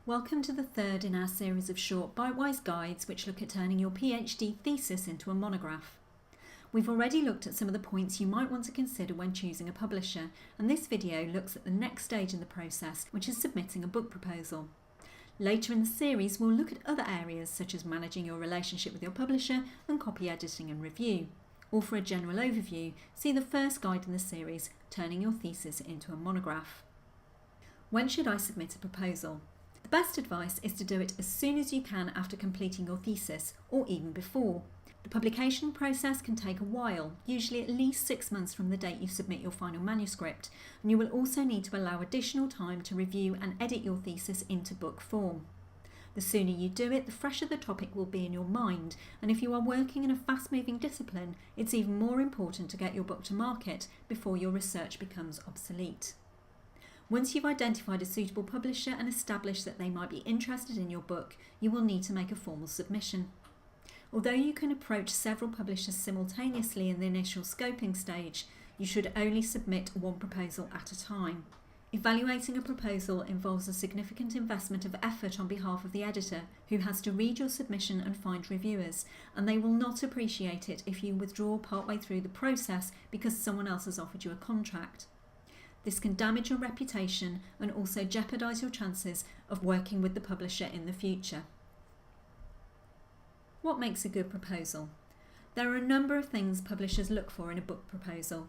Welcome to the third in our series of short BiteWISe guides which look at turning your PhD thesis into a monograph. We've already looked at some of the points you might want to consider when choosing a publisher, and this video looks at the next stage in the process, which is submitting a book proposal. Later in the series we'll look at other areas such as managing your relationship with your publisher and copy editing and review. Or for a general overview, see the first guide in the series, Turning Your Thesis into a Monograph. When should I submit a proposal? The best advice is to do it as soon as you can after completing your thesis, or even before. The publication process can take a while, usually at least 6 months from the date you submit your final manuscript, and you will also need to allow additional time to review and edit your thesis into book form. The sooner you do it, the fresher the topic will be in your mind, and if you are working in a fast-moving discipline, it's even more important to get your book to market before your research becomes obsolete. Once you've identified a suitable publisher and established that they might be interested in your book, you will need to make a formal submission. Although you can approach several publishers simultaneously in the initial scoping stage, you should only submit one proposal at a time. Evaluating a proposal involves a significant investment of effort on behalf of the editor, who has to read your submission and find reviewers, and they will not appreciate it if you withdraw partway through the process because someone else has offered you a contract. This can damage your reputation and also jeopardise your chances of working with the publisher in the future. What makes a good proposal? There are a number of things publishers look for in a book proposal.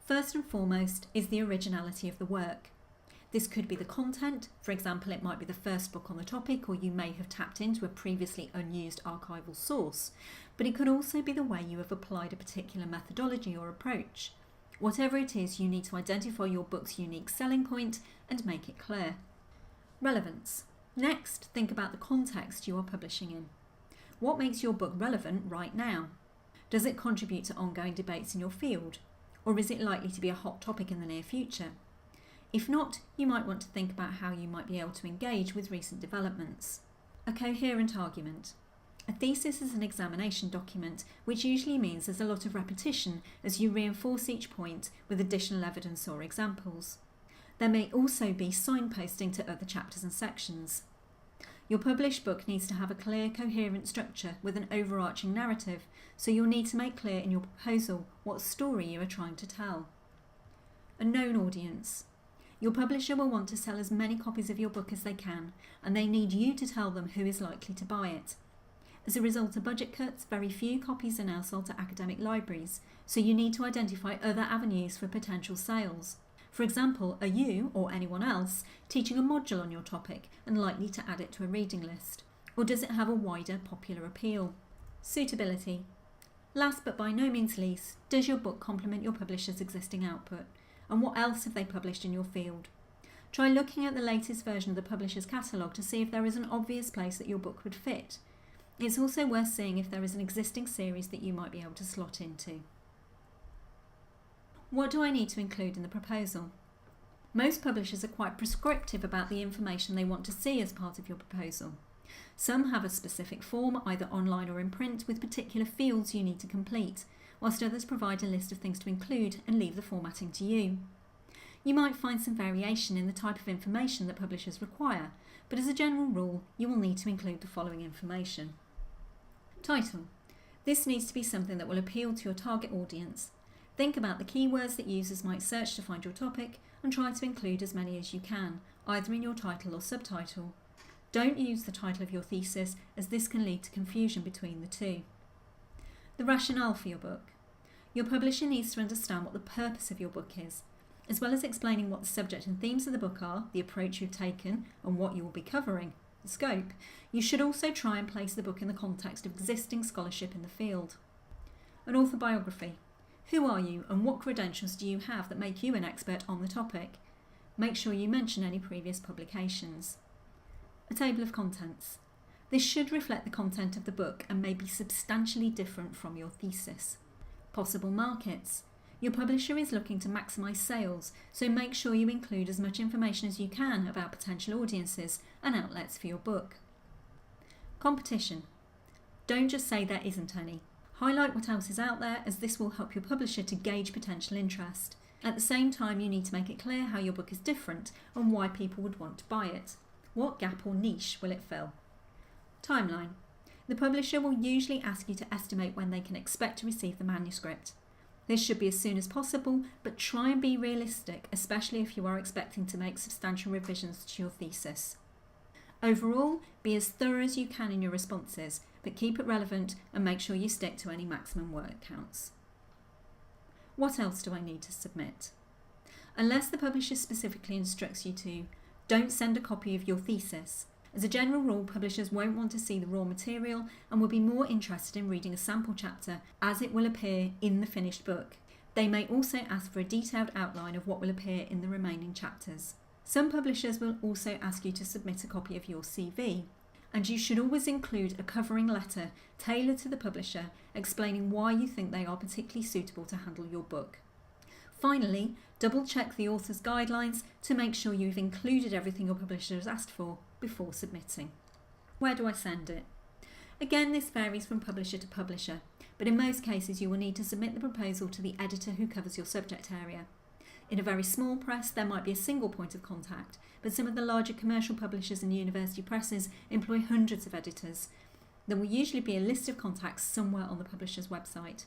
First and foremost is the originality of the work. This could be the content, for example it might be the first book on the topic, or you may have tapped into a previously unused archival source, but it could also be the way you have applied a particular methodology or approach. Whatever it is, you need to identify your book's unique selling point and make it clear. Relevance. Next, think about the context you are publishing in. What makes your book relevant right now? Does it contribute to ongoing debates in your field? Or is it likely to be a hot topic in the near future? If not, you might want to think about how you might be able to engage with recent developments. A coherent argument. A thesis is an examination document, which usually means there's a lot of repetition as you reinforce each point with additional evidence or examples. There may also be signposting to other chapters and sections. Your published book needs to have a clear, coherent structure with an overarching narrative, so you'll need to make clear in your proposal what story you are trying to tell. A known audience. Your publisher will want to sell as many copies of your book as they can, and they need you to tell them who is likely to buy it. As a result of budget cuts, very few copies are now sold to academic libraries, so you need to identify other avenues for potential sales. For example, are you, or anyone else, teaching a module on your topic and likely to add it to a reading list? Or does it have a wider popular appeal? Suitability. Last but by no means least, does your book complement your publisher's existing output? And what else have they published in your field? Try looking at the latest version of the publisher's catalogue to see if there is an obvious place that your book would fit. It's also worth seeing if there is an existing series that you might be able to slot into. What do I need to include in the proposal? Most publishers are quite prescriptive about the information they want to see as part of your proposal. Some have a specific form, either online or in print, with particular fields you need to complete, whilst others provide a list of things to include and leave the formatting to you. You might find some variation in the type of information that publishers require, but as a general rule, you will need to include the following information. Title. This needs to be something that will appeal to your target audience. Think about the keywords that users might search to find your topic and try to include as many as you can, either in your title or subtitle. Don't use the title of your thesis, as this can lead to confusion between the two. The rationale for your book. Your publisher needs to understand what the purpose of your book is. As well as explaining what the subject and themes of the book are, the approach you've taken, and what you will be covering, the scope, you should also try and place the book in the context of existing scholarship in the field. An author biography. Who are you and what credentials do you have that make you an expert on the topic? Make sure you mention any previous publications. A table of contents. This should reflect the content of the book and may be substantially different from your thesis. Possible markets. Your publisher is looking to maximise sales, so make sure you include as much information as you can about potential audiences and outlets for your book. Competition. Don't just say there isn't any. Highlight what else is out there, as this will help your publisher to gauge potential interest. At the same time, you need to make it clear how your book is different and why people would want to buy it. What gap or niche will it fill? Timeline. The publisher will usually ask you to estimate when they can expect to receive the manuscript. This should be as soon as possible, but try and be realistic, especially if you are expecting to make substantial revisions to your thesis. Overall, be as thorough as you can in your responses, but keep it relevant and make sure you stick to any maximum word counts. What else do I need to submit? Unless the publisher specifically instructs you to, don't send a copy of your thesis. As a general rule, publishers won't want to see the raw material and will be more interested in reading a sample chapter as it will appear in the finished book. They may also ask for a detailed outline of what will appear in the remaining chapters. Some publishers will also ask you to submit a copy of your CV, and you should always include a covering letter tailored to the publisher explaining why you think they are particularly suitable to handle your book. Finally, double check the author's guidelines to make sure you've included everything your publisher has asked for before submitting. Where do I send it? Again, this varies from publisher to publisher, but in most cases you will need to submit the proposal to the editor who covers your subject area. In a very small press, there might be a single point of contact, but some of the larger commercial publishers and university presses employ hundreds of editors. There will usually be a list of contacts somewhere on the publisher's website.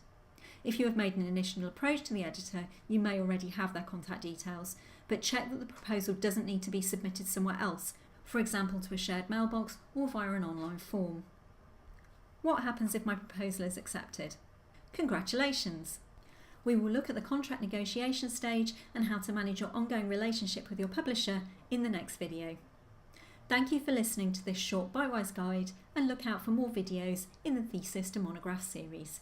If you have made an initial approach to the editor, you may already have their contact details, but check that the proposal doesn't need to be submitted somewhere else, for example to a shared mailbox or via an online form. What happens if my proposal is accepted? Congratulations! We will look at the contract negotiation stage and how to manage your ongoing relationship with your publisher in the next video. Thank you for listening to this short BiteWISe guide, and look out for more videos in the Thesis to Monograph series.